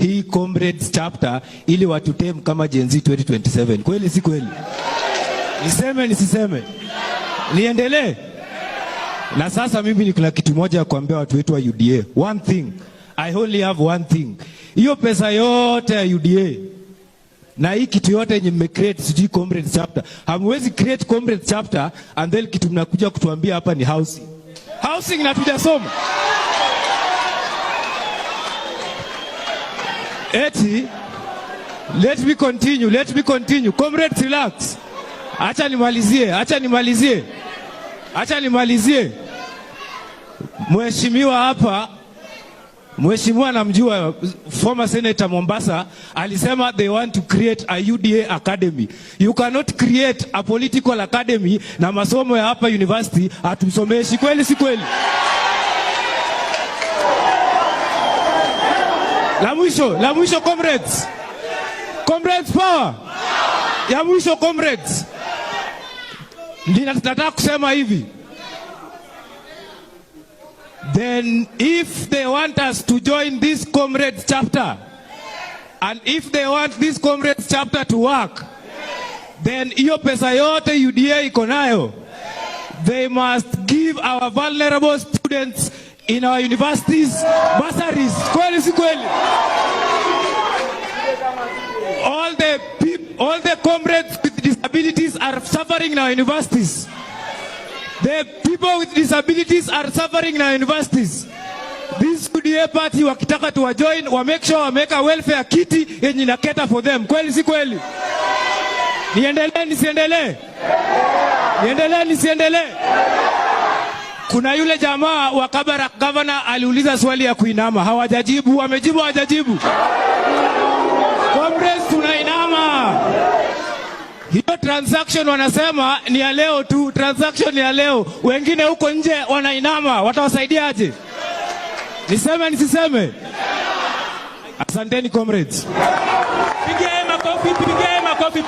hii comrades chapter ili watutem kama Gen Z 2027. Kweli si kweli? Niseme nisiseme? Niendelee? Na sasa mimi ni kuna kitu moja ya kuambia watu wetu wa UDA. One thing. I only have one thing. Hiyo pesa yote ya UDA na hii kitu yote yenye mmecreate sijui comrades chapter. Hamwezi create comrades chapter and then kitu mnakuja kutuambia hapa ni housing. Housing na tujasoma. Eti, let me continue. Comrades, relax. Acha nimalizie. Mheshimiwa hapa, mheshimiwa namjua, former senator Mombasa, alisema they want to create a UDA academy. You cannot create a political academy na masomo ya hapa university atusomeshi. Kweli si kweli? La mwisho comrades. Comrades power. Ya mwisho comrades. Ninataka kusema hivi. Then if they want us to join this comrades chapter, and if they want this comrades chapter to work, then hiyo pesa yote UDA iko nayo, they must give our vulnerable students in our universities bursaries. Kweli si kweli? All the comrades with disabilities are suffering in our universities. The people with disabilities are suffering in our universities. This UDA party wakitaka to join, wa make sure wameka welfare kiti yenye na cater for them. Kweli si kweli? Niendelee? Kuna yule jamaa wa Kabarak governor aliuliza swali ya kuinama. Hawajajibu, wamejibu hawajajibu. Comrades tunainama. Hiyo transaction wanasema ni ya leo tu, transaction ni ya leo. Wengine huko nje wanainama, watawasaidiaje? Niseme nisiseme? Asanteni comrades. Pigia makofi.